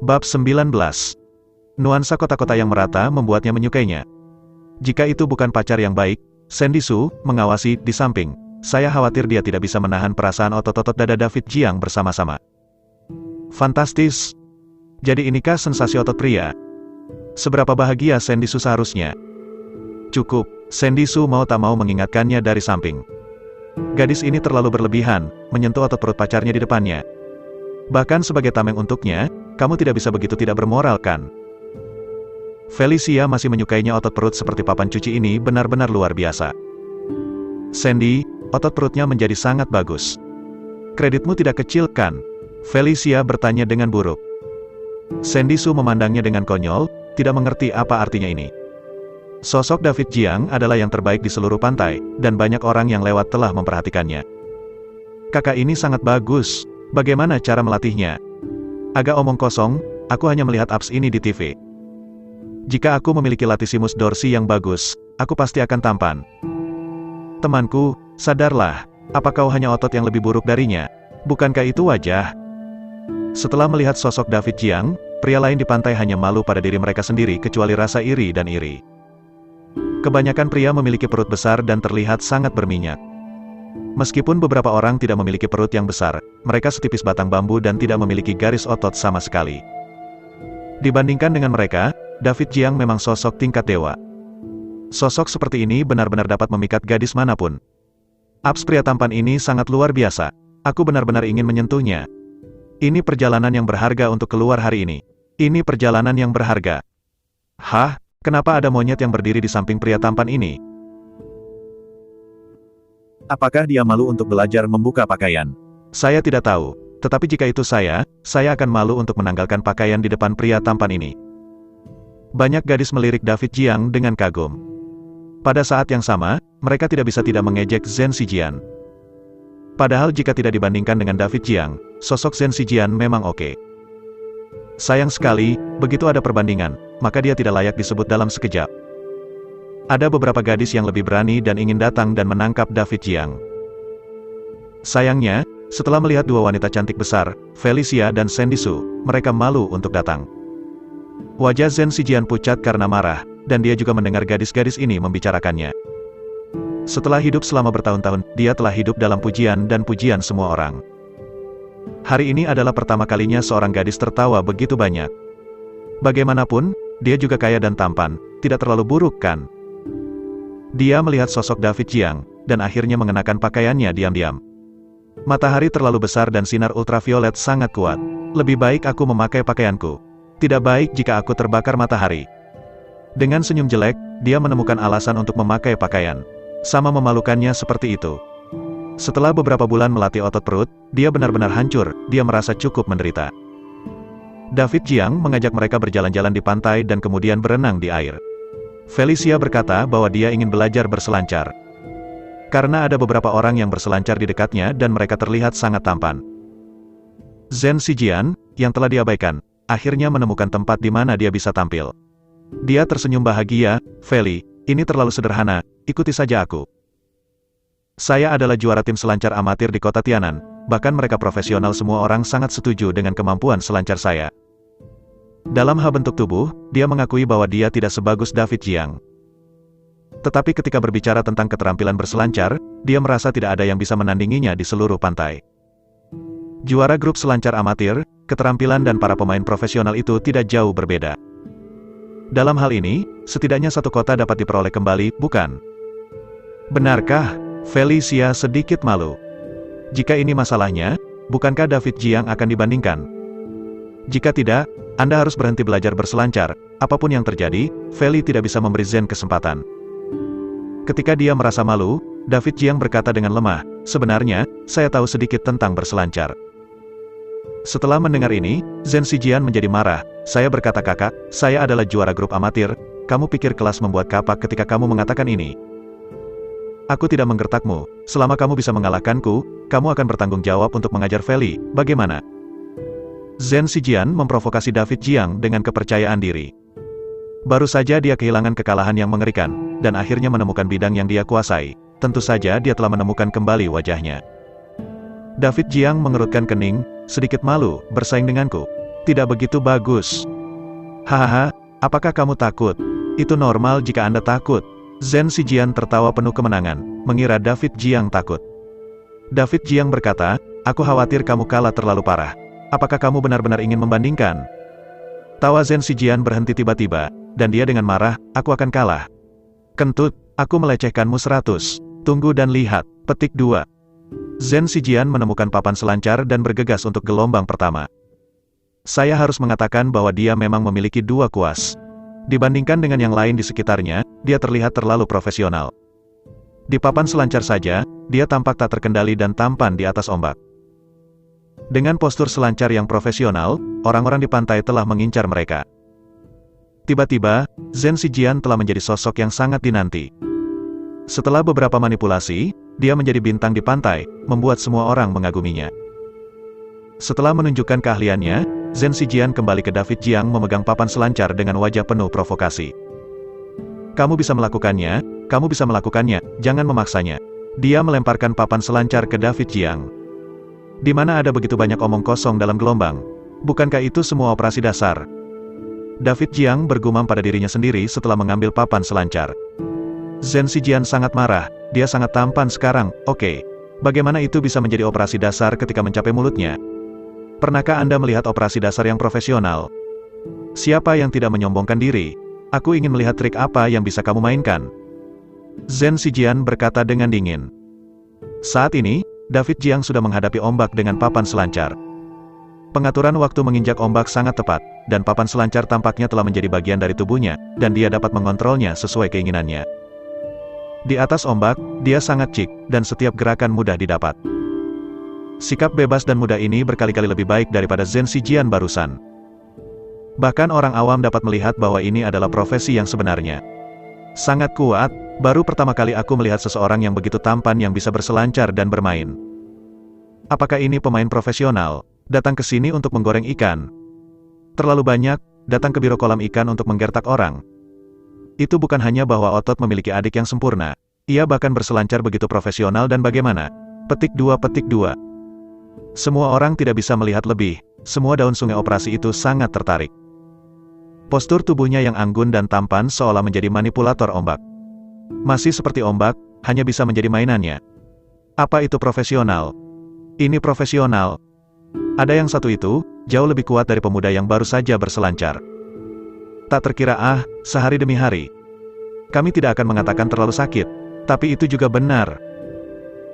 Bab 19. Nuansa kota-kota yang merata membuatnya menyukainya. Jika itu bukan pacar yang baik, Sandy Su mengawasi di samping. Saya khawatir dia tidak bisa menahan perasaan otot-otot dada David Jiang bersama-sama. Fantastis. Jadi inikah sensasi otot pria? Seberapa bahagia Sandy Su seharusnya? Cukup, Sandy Su mau tak mau mengingatkannya dari samping. Gadis ini terlalu berlebihan, menyentuh otot perut pacarnya di depannya. Bahkan sebagai tameng untuknya, kamu tidak bisa begitu tidak bermoral kan? Felicia masih menyukainya otot perut seperti papan cuci ini benar-benar luar biasa. Sandy, otot perutnya menjadi sangat bagus. Kreditmu tidak kecil kan? Felicia bertanya dengan buruk. Sandy Su memandangnya dengan konyol, tidak mengerti apa artinya ini. Sosok David Jiang adalah yang terbaik di seluruh pantai, dan banyak orang yang lewat telah memperhatikannya. Kakak ini sangat bagus, bagaimana cara melatihnya? Agak omong kosong, aku hanya melihat abs ini di TV. Jika aku memiliki latissimus dorsi yang bagus, aku pasti akan tampan. Temanku, sadarlah, apa kau hanya otot yang lebih buruk darinya? Bukankah itu wajah? Setelah melihat sosok David Jiang, pria lain di pantai hanya malu pada diri mereka sendiri kecuali rasa iri dan iri. Kebanyakan pria memiliki perut besar dan terlihat sangat berminyak. Meskipun beberapa orang tidak memiliki perut yang besar, mereka setipis batang bambu dan tidak memiliki garis otot sama sekali. Dibandingkan dengan mereka, David Jiang memang sosok tingkat dewa. Sosok seperti ini benar-benar dapat memikat gadis manapun. Abs pria tampan ini sangat luar biasa. Aku benar-benar ingin menyentuhnya. Ini perjalanan yang berharga untuk keluar hari ini. Ini perjalanan yang berharga. Hah? Kenapa ada monyet yang berdiri di samping pria tampan ini? Apakah dia malu untuk belajar membuka pakaian? Saya tidak tahu. Tetapi jika itu saya akan malu untuk menanggalkan pakaian di depan pria tampan ini. Banyak gadis melirik David Jiang dengan kagum. Pada saat yang sama, mereka tidak bisa tidak mengejek Zhen Zijian. Padahal jika tidak dibandingkan dengan David Jiang, sosok Zhen Zijian memang oke. Sayang sekali, begitu ada perbandingan, maka dia tidak layak disebut dalam sekejap. Ada beberapa gadis yang lebih berani dan ingin datang dan menangkap David Jiang. Sayangnya, setelah melihat dua wanita cantik besar, Felicia dan Sandy Su, mereka malu untuk datang. Wajah Zhen Zijian pucat karena marah, dan dia juga mendengar gadis-gadis ini membicarakannya. Setelah hidup selama bertahun-tahun, dia telah hidup dalam pujian dan pujian semua orang. Hari ini adalah pertama kalinya seorang gadis tertawa begitu banyak. Bagaimanapun, dia juga kaya dan tampan, tidak terlalu buruk kan? Dia melihat sosok David Jiang, dan akhirnya mengenakan pakaiannya diam-diam. Matahari terlalu besar dan sinar ultraviolet sangat kuat. Lebih baik aku memakai pakaianku. Tidak baik jika aku terbakar matahari. Dengan senyum jelek, dia menemukan alasan untuk memakai pakaian. Sama memalukannya seperti itu. Setelah beberapa bulan melatih otot perut, dia benar-benar hancur, dia merasa cukup menderita. David Jiang mengajak mereka berjalan-jalan di pantai dan kemudian berenang di air. Felicia berkata bahwa dia ingin belajar berselancar. Karena ada beberapa orang yang berselancar di dekatnya dan mereka terlihat sangat tampan. Zhen Zijian, yang telah diabaikan, akhirnya menemukan tempat di mana dia bisa tampil. Dia tersenyum bahagia, Feli, ini terlalu sederhana, ikuti saja aku. Saya adalah juara tim selancar amatir di kota Tianan, bahkan mereka profesional semua orang sangat setuju dengan kemampuan selancar saya. Dalam hal bentuk tubuh, dia mengakui bahwa dia tidak sebagus David Jiang. Tetapi ketika berbicara tentang keterampilan berselancar, dia merasa tidak ada yang bisa menandinginya di seluruh pantai. Juara grup selancar amatir, keterampilan dan para pemain profesional itu tidak jauh berbeda. Dalam hal ini, setidaknya satu kota dapat diperoleh kembali, bukan? Benarkah? Felicia sedikit malu. Jika ini masalahnya, bukankah David Jiang akan dibandingkan? Jika tidak, Anda harus berhenti belajar berselancar. Apapun yang terjadi, Feli tidak bisa memberi Zhen kesempatan. Ketika dia merasa malu, David Jiang berkata dengan lemah, sebenarnya, saya tahu sedikit tentang berselancar. Setelah mendengar ini, Zhen Zijian menjadi marah. Saya berkata kakak, saya adalah juara grup amatir, kamu pikir kelas membuat kapak ketika kamu mengatakan ini? Aku tidak menggertakmu, selama kamu bisa mengalahkanku, kamu akan bertanggung jawab untuk mengajar Feli, bagaimana? Zhen Zijian memprovokasi David Jiang dengan kepercayaan diri. Baru saja dia kehilangan kekalahan yang mengerikan, dan akhirnya menemukan bidang yang dia kuasai. Tentu saja dia telah menemukan kembali wajahnya. David Jiang mengerutkan kening, sedikit malu, bersaing denganku. Tidak begitu bagus. Hahaha, apakah kamu takut? Itu normal jika Anda takut. Zhen Zijian tertawa penuh kemenangan, mengira David Jiang takut. David Jiang berkata, aku khawatir kamu kalah terlalu parah. Apakah kamu benar-benar ingin membandingkan? Tawa Zhen Zijian berhenti tiba-tiba, dan dia dengan marah, aku akan kalah. Kentut, aku melecehkanmu 100. Tunggu dan lihat. Petik 2. Zhen Zijian menemukan papan selancar dan bergegas untuk gelombang pertama. Saya harus mengatakan bahwa dia memang memiliki 2 kuas. Dibandingkan dengan yang lain di sekitarnya, dia terlihat terlalu profesional. Di papan selancar saja, dia tampak tak terkendali dan tampan di atas ombak. Dengan postur selancar yang profesional, orang-orang di pantai telah mengincar mereka. Tiba-tiba, Zhen Zijian telah menjadi sosok yang sangat dinanti. Setelah beberapa manipulasi, dia menjadi bintang di pantai, membuat semua orang mengaguminya. Setelah menunjukkan keahliannya, Zhen Zijian kembali ke David Jiang memegang papan selancar dengan wajah penuh provokasi. Kamu bisa melakukannya, jangan memaksanya. Dia melemparkan papan selancar ke David Jiang. Di mana ada begitu banyak omong kosong dalam gelombang? Bukankah itu semua operasi dasar? David Jiang bergumam pada dirinya sendiri setelah mengambil papan selancar. Zhen Zijian sangat marah, dia sangat tampan sekarang, oke. Bagaimana itu bisa menjadi operasi dasar ketika mencapai mulutnya? Pernahkah Anda melihat operasi dasar yang profesional? Siapa yang tidak menyombongkan diri? Aku ingin melihat trik apa yang bisa kamu mainkan. Zhen Zijian berkata dengan dingin. Saat ini, David Jiang sudah menghadapi ombak dengan papan selancar. Pengaturan waktu menginjak ombak sangat tepat, dan papan selancar tampaknya telah menjadi bagian dari tubuhnya, dan dia dapat mengontrolnya sesuai keinginannya. Di atas ombak, dia sangat cik, dan setiap gerakan mudah didapat. Sikap bebas dan mudah ini berkali-kali lebih baik daripada Zhen Zijian barusan. Bahkan orang awam dapat melihat bahwa ini adalah profesi yang sebenarnya. Sangat kuat, baru pertama kali aku melihat seseorang yang begitu tampan yang bisa berselancar dan bermain. Apakah ini pemain profesional? Datang ke sini untuk menggoreng ikan. Terlalu banyak, datang ke biro kolam ikan untuk menggertak orang. Itu bukan hanya bahwa otot memiliki adik yang sempurna, ia bahkan berselancar begitu profesional dan bagaimana? Petik 2. Semua orang tidak bisa melihat lebih, semua daun sungai operasi itu sangat tertarik. Postur tubuhnya yang anggun dan tampan seolah menjadi manipulator ombak. Masih seperti ombak, hanya bisa menjadi mainannya. Apa itu profesional? Ini profesional. Ada yang satu itu, jauh lebih kuat dari pemuda yang baru saja berselancar. Tak terkira sehari demi hari. Kami tidak akan mengatakan terlalu sakit, tapi itu juga benar.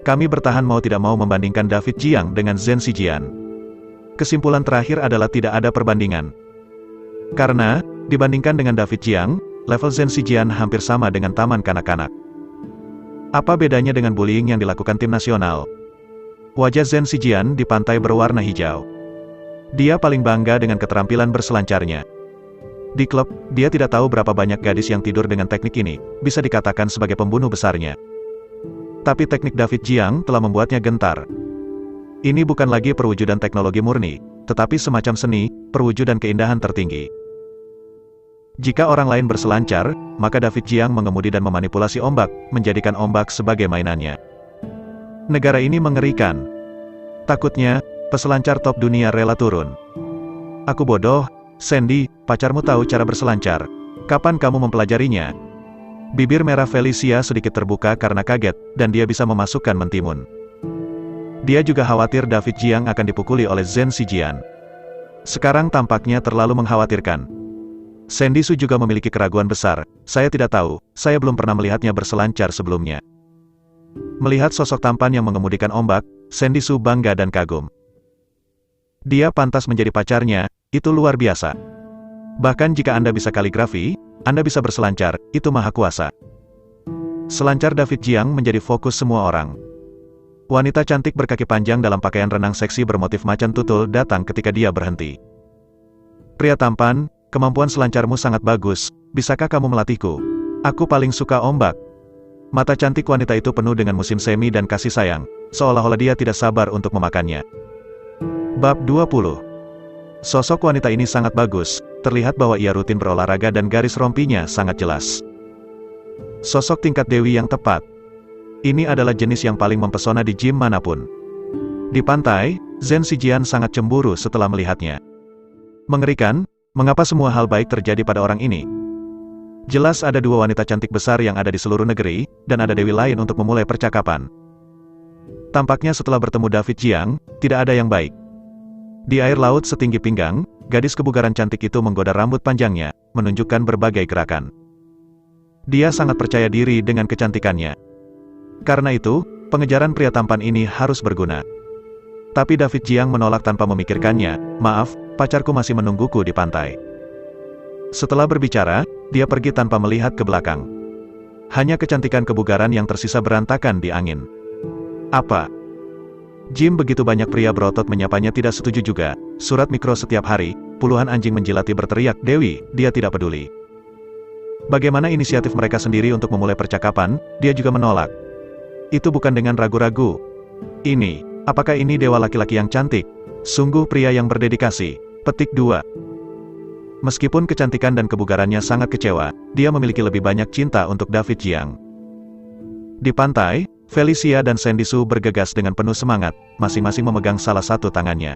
Kami bertahan mau tidak mau membandingkan David Jiang dengan Zhen Zijian. Kesimpulan terakhir adalah tidak ada perbandingan. Karena, dibandingkan dengan David Jiang, level Zhen Zijian hampir sama dengan taman kanak-kanak. Apa bedanya dengan bullying yang dilakukan tim nasional? Wajah Zhen Zijian di pantai berwarna hijau. Dia paling bangga dengan keterampilan berselancarnya. Di klub, dia tidak tahu berapa banyak gadis yang tidur dengan teknik ini, bisa dikatakan sebagai pembunuh besarnya. Tapi teknik David Jiang telah membuatnya gentar. Ini bukan lagi perwujudan teknologi murni, tetapi semacam seni, perwujudan keindahan tertinggi. Jika orang lain berselancar, maka David Jiang mengemudi dan memanipulasi ombak, menjadikan ombak sebagai mainannya. Negara ini mengerikan. Takutnya, peselancar top dunia rela turun. Aku bodoh, Sandy, pacarmu tahu cara berselancar. Kapan kamu mempelajarinya? Bibir merah Felicia sedikit terbuka karena kaget, dan dia bisa memasukkan mentimun. Dia juga khawatir David Jiang akan dipukuli oleh Zhen Zijian. Sekarang tampaknya terlalu mengkhawatirkan. Sandy Su juga memiliki keraguan besar, saya tidak tahu, saya belum pernah melihatnya berselancar sebelumnya. Melihat sosok tampan yang mengemudikan ombak, Sandy Su bangga dan kagum. Dia pantas menjadi pacarnya, itu luar biasa. Bahkan jika Anda bisa kaligrafi, Anda bisa berselancar, itu maha kuasa. Selancar David Jiang menjadi fokus semua orang. Wanita cantik berkaki panjang dalam pakaian renang seksi bermotif macan tutul datang ketika dia berhenti. Pria tampan, kemampuan selancarmu sangat bagus, bisakah kamu melatihku? Aku paling suka ombak. Mata cantik wanita itu penuh dengan musim semi dan kasih sayang, seolah-olah dia tidak sabar untuk memakannya. Bab 20. Sosok wanita ini sangat bagus, terlihat bahwa ia rutin berolahraga dan garis rompinya sangat jelas. Sosok tingkat dewi yang tepat. Ini adalah jenis yang paling mempesona di gym manapun. Di pantai, Zhen Zijian sangat cemburu setelah melihatnya. Mengerikan, mengapa semua hal baik terjadi pada orang ini? Jelas ada dua wanita cantik besar yang ada di seluruh negeri, dan ada dewi lain untuk memulai percakapan. Tampaknya setelah bertemu David Jiang, tidak ada yang baik. Di air laut setinggi pinggang, gadis kebugaran cantik itu menggoda rambut panjangnya, menunjukkan berbagai gerakan. Dia sangat percaya diri dengan kecantikannya. Karena itu, pengejaran pria tampan ini harus berguna. Tapi David Jiang menolak tanpa memikirkannya, "Maaf, pacarku masih menungguku di pantai." Setelah berbicara, dia pergi tanpa melihat ke belakang. Hanya kecantikan kebugaran yang tersisa berantakan di angin. Apa? Jim, begitu banyak pria berotot menyapanya tidak setuju juga. Surat mikro setiap hari, puluhan anjing menjilati berteriak, "Dewi," dia tidak peduli. Bagaimana inisiatif mereka sendiri untuk memulai percakapan, dia juga menolak. Itu bukan dengan ragu-ragu. Apakah ini dewa laki-laki yang cantik? Sungguh pria yang berdedikasi. Petik 2. Meskipun kecantikan dan kebugarannya sangat kecewa, dia memiliki lebih banyak cinta untuk David Jiang. Di pantai, Felicia dan Sandy Su bergegas dengan penuh semangat, masing-masing memegang salah satu tangannya.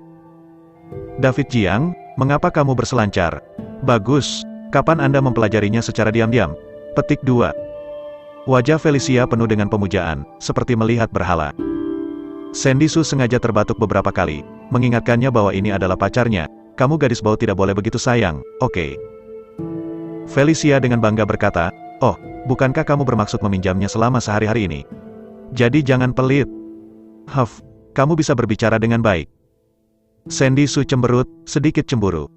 "David Jiang, mengapa kamu berselancar? Bagus. Kapan Anda mempelajarinya secara diam-diam?" Petik 2. Wajah Felicia penuh dengan pemujaan, seperti melihat berhala. Sandy Su sengaja terbatuk beberapa kali, mengingatkannya bahwa ini adalah pacarnya. "Kamu gadis bau tidak boleh begitu sayang, oke?" Felicia dengan bangga berkata, "Oh, bukankah kamu bermaksud meminjamnya selama sehari-hari ini? Jadi jangan pelit." "Huff, kamu bisa berbicara dengan baik." Sandy Su cemberut, sedikit cemburu.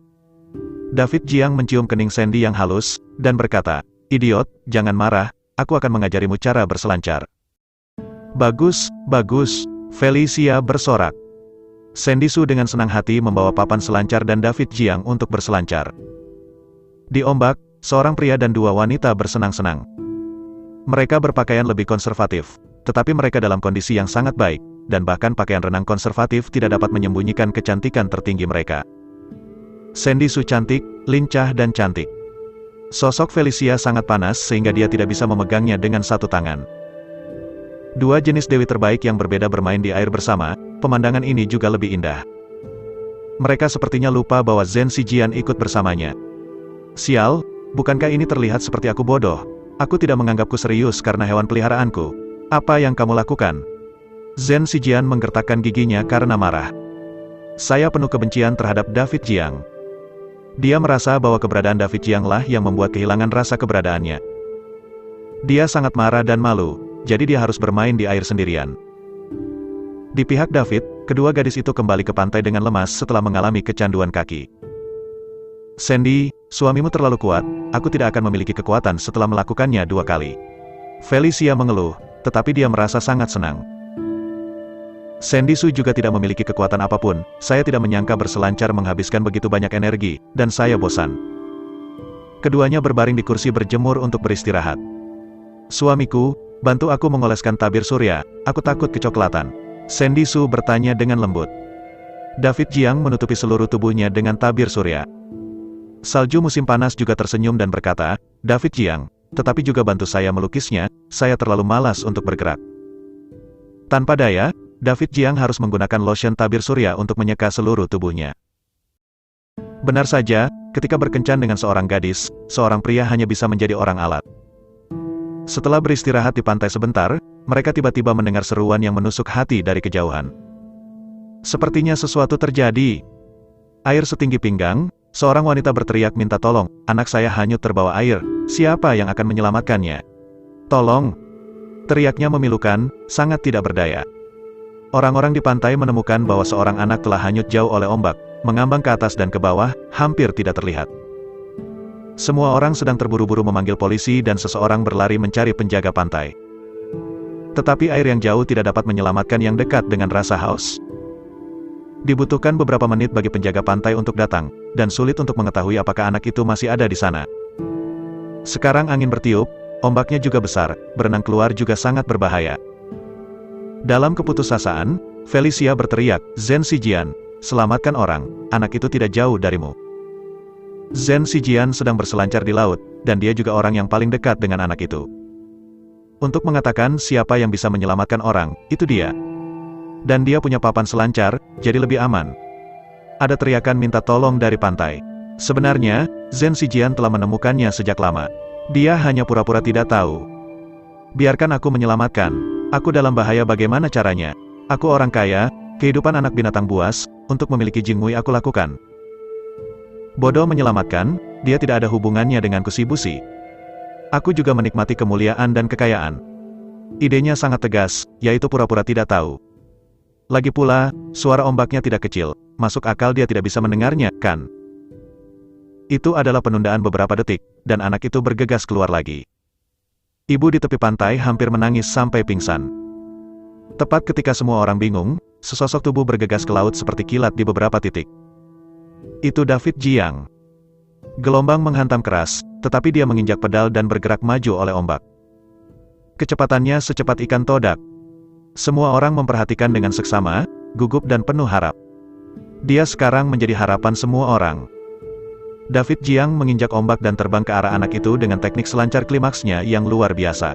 David Jiang mencium kening Sandy yang halus, dan berkata, "Idiot, jangan marah, aku akan mengajarimu cara berselancar." "Bagus, bagus," Felicia bersorak. Sandy Su dengan senang hati membawa papan selancar dan David Jiang untuk berselancar. Di ombak, seorang pria dan dua wanita bersenang-senang. Mereka berpakaian lebih konservatif, tetapi mereka dalam kondisi yang sangat baik, dan bahkan pakaian renang konservatif tidak dapat menyembunyikan kecantikan tertinggi mereka. Sandy Su cantik, lincah dan cantik. Sosok Felicia sangat panas sehingga dia tidak bisa memegangnya dengan satu tangan. Dua jenis dewi terbaik yang berbeda bermain di air bersama, pemandangan ini juga lebih indah. Mereka sepertinya lupa bahwa Zhen Zijian ikut bersamanya. "Sial, bukankah ini terlihat seperti aku bodoh? Aku tidak menganggapku serius karena hewan peliharaanku. Apa yang kamu lakukan?" Zhen Zijian menggertakkan giginya karena marah. "Saya penuh kebencian terhadap David Jiang." Dia merasa bahwa keberadaan David Jiang lah yang membuat kehilangan rasa keberadaannya. Dia sangat marah dan malu, jadi dia harus bermain di air sendirian. Di pihak David, kedua gadis itu kembali ke pantai dengan lemas setelah mengalami kecanduan kaki. "Sandy, suamimu terlalu kuat, aku tidak akan memiliki kekuatan setelah melakukannya 2 kali." Felicia mengeluh, tetapi dia merasa sangat senang. "Sandy Su juga tidak memiliki kekuatan apapun, saya tidak menyangka berselancar menghabiskan begitu banyak energi, dan saya bosan." Keduanya berbaring di kursi berjemur untuk beristirahat. "Suamiku, bantu aku mengoleskan tabir surya, aku takut kecoklatan." Sandy Su bertanya dengan lembut. David Jiang menutupi seluruh tubuhnya dengan tabir surya. Salju musim panas juga tersenyum dan berkata, "David Jiang, tetapi juga bantu saya melukisnya, saya terlalu malas untuk bergerak." Tanpa daya, David Jiang harus menggunakan lotion tabir surya untuk menyeka seluruh tubuhnya. Benar saja, ketika berkencan dengan seorang gadis, seorang pria hanya bisa menjadi orang alat. Setelah beristirahat di pantai sebentar, mereka tiba-tiba mendengar seruan yang menusuk hati dari kejauhan. Sepertinya sesuatu terjadi. Air setinggi pinggang, seorang wanita berteriak minta tolong, "Anak saya hanyut terbawa air, siapa yang akan menyelamatkannya? Tolong!" Teriaknya memilukan, sangat tidak berdaya. Orang-orang di pantai menemukan bahwa seorang anak telah hanyut jauh oleh ombak, mengambang ke atas dan ke bawah, hampir tidak terlihat. Semua orang sedang terburu-buru memanggil polisi dan seseorang berlari mencari penjaga pantai. Tetapi air yang jauh tidak dapat menyelamatkan yang dekat dengan rasa haus. Dibutuhkan beberapa menit bagi penjaga pantai untuk datang, dan sulit untuk mengetahui apakah anak itu masih ada di sana. Sekarang angin bertiup, ombaknya juga besar, berenang keluar juga sangat berbahaya. Dalam keputusasaan, Felicia berteriak, "Zhen Zijian, selamatkan orang, anak itu tidak jauh darimu." Zhen Zijian sedang berselancar di laut, dan dia juga orang yang paling dekat dengan anak itu. Untuk mengatakan siapa yang bisa menyelamatkan orang, itu dia. Dan dia punya papan selancar, jadi lebih aman. Ada teriakan minta tolong dari pantai. Sebenarnya, Zhen Zijian telah menemukannya sejak lama. Dia hanya pura-pura tidak tahu. Biarkan aku menyelamatkan. Aku dalam bahaya, bagaimana caranya? Aku orang kaya, kehidupan anak binatang buas, untuk memiliki Jingmui aku lakukan. Bodoh menyelamatkan, dia tidak ada hubungannya dengan kusi-busi. Aku juga menikmati kemuliaan dan kekayaan. Idenya sangat tegas, yaitu pura-pura tidak tahu. Lagi pula, suara ombaknya tidak kecil, masuk akal dia tidak bisa mendengarnya, kan? Itu adalah penundaan beberapa detik, dan anak itu bergegas keluar lagi. Ibu di tepi pantai hampir menangis sampai pingsan. Tepat ketika semua orang bingung, sesosok tubuh bergegas ke laut seperti kilat di beberapa titik. Itu David Jiang. Gelombang menghantam keras, tetapi dia menginjak pedal dan bergerak maju oleh ombak. Kecepatannya secepat ikan todak. Semua orang memperhatikan dengan seksama, gugup dan penuh harap. Dia sekarang menjadi harapan semua orang. David Jiang menginjak ombak dan terbang ke arah anak itu dengan teknik selancar klimaksnya yang luar biasa.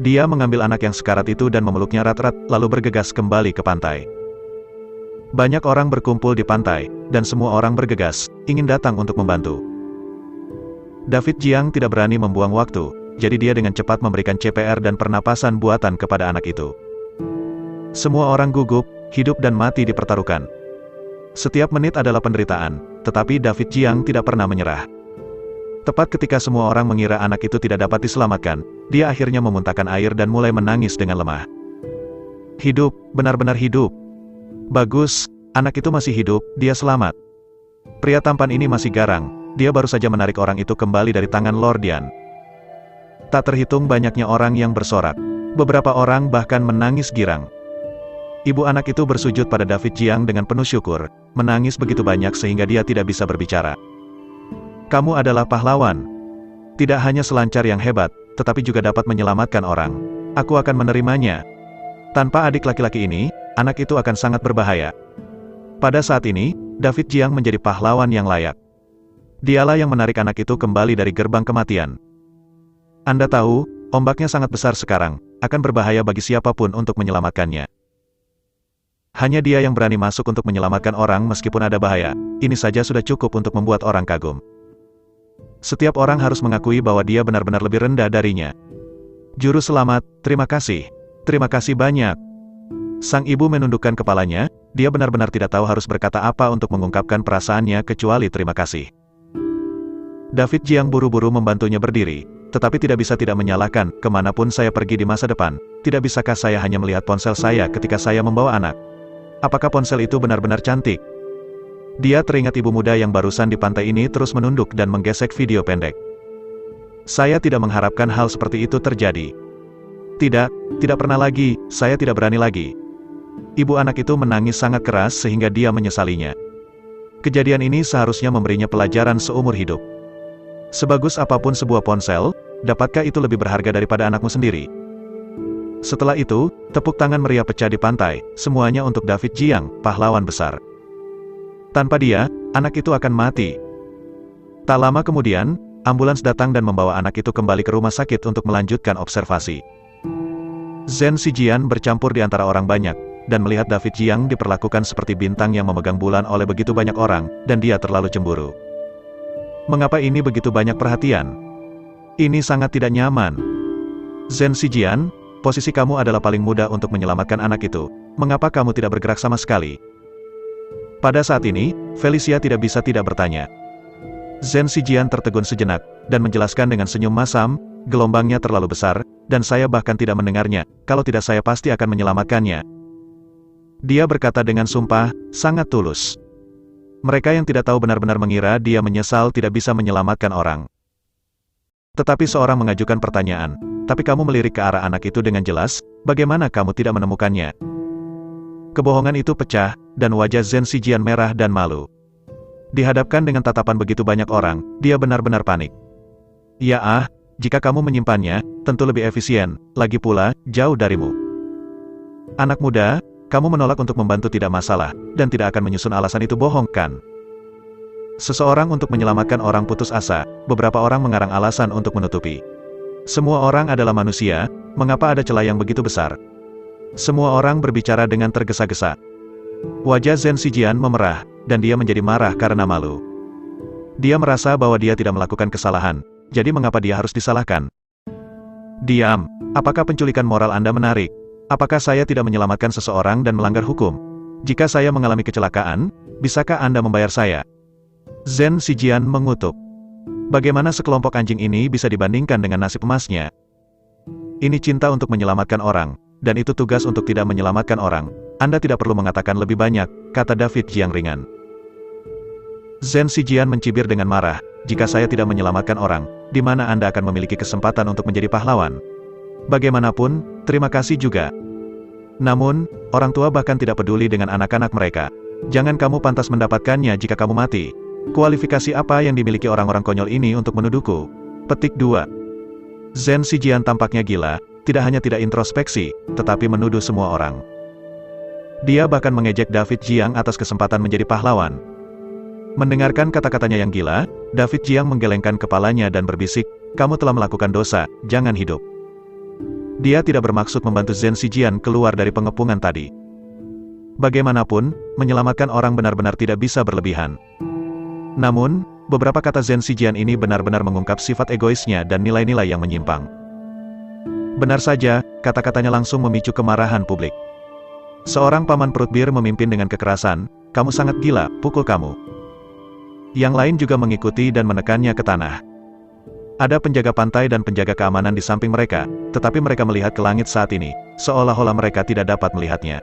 Dia mengambil anak yang sekarat itu dan memeluknya erat-erat, lalu bergegas kembali ke pantai. Banyak orang berkumpul di pantai, dan semua orang bergegas, ingin datang untuk membantu. David Jiang tidak berani membuang waktu, jadi dia dengan cepat memberikan CPR dan pernapasan buatan kepada anak itu. Semua orang gugup, hidup dan mati dipertaruhkan. Setiap menit adalah penderitaan, tetapi David Jiang tidak pernah menyerah. Tepat ketika semua orang mengira anak itu tidak dapat diselamatkan, dia akhirnya memuntahkan air dan mulai menangis dengan lemah. Hidup, benar-benar hidup. Bagus, anak itu masih hidup, dia selamat. Pria tampan ini masih garang, dia baru saja menarik orang itu kembali dari tangan Lord Dian. Tak terhitung banyaknya orang yang bersorak. Beberapa orang bahkan menangis girang. Ibu anak itu bersujud pada David Jiang dengan penuh syukur, menangis begitu banyak sehingga dia tidak bisa berbicara. Kamu adalah pahlawan. Tidak hanya selancar yang hebat, tetapi juga dapat menyelamatkan orang. Aku akan menerimanya. Tanpa adik laki-laki ini, anak itu akan sangat berbahaya. Pada saat ini, David Jiang menjadi pahlawan yang layak. Dialah yang menarik anak itu kembali dari gerbang kematian. Anda tahu, ombaknya sangat besar sekarang, akan berbahaya bagi siapapun untuk menyelamatkannya. Hanya dia yang berani masuk untuk menyelamatkan orang meskipun ada bahaya. Ini saja sudah cukup untuk membuat orang kagum. Setiap orang harus mengakui bahwa dia benar-benar lebih rendah darinya. Juru selamat, terima kasih. Terima kasih banyak. Sang ibu menundukkan kepalanya, dia benar-benar tidak tahu harus berkata apa untuk mengungkapkan perasaannya kecuali terima kasih. David Jiang buru-buru membantunya berdiri, tetapi tidak bisa tidak menyalahkan, kemanapun saya pergi di masa depan, tidak bisakah saya hanya melihat ponsel saya ketika saya membawa anak? Apakah ponsel itu benar-benar cantik? Dia teringat ibu muda yang barusan di pantai ini terus menunduk dan menggesek video pendek. Saya tidak mengharapkan hal seperti itu terjadi. Tidak pernah lagi, saya tidak berani lagi. Ibu anak itu menangis sangat keras sehingga dia menyesalinya. Kejadian ini seharusnya memberinya pelajaran seumur hidup. Sebagus apapun sebuah ponsel, dapatkah itu lebih berharga daripada anakmu sendiri? Setelah itu, tepuk tangan meriah pecah di pantai, semuanya untuk David Jiang, pahlawan besar. Tanpa dia, anak itu akan mati. Tak lama kemudian, ambulans datang dan membawa anak itu kembali ke rumah sakit untuk melanjutkan observasi. Zhen Zijian bercampur di antara orang banyak, dan melihat David Jiang diperlakukan seperti bintang yang memegang bulan oleh begitu banyak orang, dan dia terlalu cemburu. Mengapa ini begitu banyak perhatian? Ini sangat tidak nyaman. Zhen Zijian, posisi kamu adalah paling mudah untuk menyelamatkan anak itu. Mengapa kamu tidak bergerak sama sekali? Pada saat ini, Felicia tidak bisa tidak bertanya. Zhen Zijian tertegun sejenak, dan menjelaskan dengan senyum masam, gelombangnya terlalu besar, dan saya bahkan tidak mendengarnya, kalau tidak saya pasti akan menyelamatkannya. Dia berkata dengan sumpah, sangat tulus. Mereka yang tidak tahu benar-benar mengira dia menyesal tidak bisa menyelamatkan orang. Tetapi seorang mengajukan pertanyaan, tapi kamu melirik ke arah anak itu dengan jelas, bagaimana kamu tidak menemukannya? Kebohongan itu pecah, dan wajah Zhen Zijian merah dan malu. Dihadapkan dengan tatapan begitu banyak orang, dia benar-benar panik. Ya jika kamu menyimpannya, tentu lebih efisien, lagi pula, jauh darimu. Anak muda, kamu menolak untuk membantu tidak masalah, dan tidak akan menyusun alasan itu bohong, kan? Seseorang untuk menyelamatkan orang putus asa, beberapa orang mengarang alasan untuk menutupi. Semua orang adalah manusia, mengapa ada celah yang begitu besar? Semua orang berbicara dengan tergesa-gesa. Wajah Zhen Zijian memerah, dan dia menjadi marah karena malu. Dia merasa bahwa dia tidak melakukan kesalahan, jadi mengapa dia harus disalahkan? Diam, apakah penculikan moral Anda menarik? Apakah saya tidak menyelamatkan seseorang dan melanggar hukum? Jika saya mengalami kecelakaan, bisakah Anda membayar saya? Zhen Zijian mengutuk. Bagaimana sekelompok anjing ini bisa dibandingkan dengan nasib emasnya? Ini cinta untuk menyelamatkan orang, dan itu tugas untuk tidak menyelamatkan orang. Anda tidak perlu mengatakan lebih banyak, kata David Jiang ringan. Zhen Zijian mencibir dengan marah, jika saya tidak menyelamatkan orang, di mana Anda akan memiliki kesempatan untuk menjadi pahlawan? Bagaimanapun, terima kasih juga. Namun, orang tua bahkan tidak peduli dengan anak-anak mereka. Jangan kamu pantas mendapatkannya jika kamu mati. Kualifikasi apa yang dimiliki orang-orang konyol ini untuk menuduhku? Petik 2. Zhen Zijian tampaknya gila, tidak hanya tidak introspeksi, tetapi menuduh semua orang. Dia bahkan mengejek David Jiang atas kesempatan menjadi pahlawan. Mendengarkan kata-katanya yang gila, David Jiang menggelengkan kepalanya dan berbisik, kamu telah melakukan dosa, jangan hidup. Dia tidak bermaksud membantu Zhen Zijian keluar dari pengepungan tadi. Bagaimanapun, menyelamatkan orang benar-benar tidak bisa berlebihan. Namun, beberapa kata Zhen Zijian ini benar-benar mengungkap sifat egoisnya dan nilai-nilai yang menyimpang. Benar saja, kata-katanya langsung memicu kemarahan publik. Seorang paman perut bir memimpin dengan kekerasan, kamu sangat gila, pukul kamu. Yang lain juga mengikuti dan menekannya ke tanah. Ada penjaga pantai dan penjaga keamanan di samping mereka, tetapi mereka melihat ke langit saat ini, seolah-olah mereka tidak dapat melihatnya.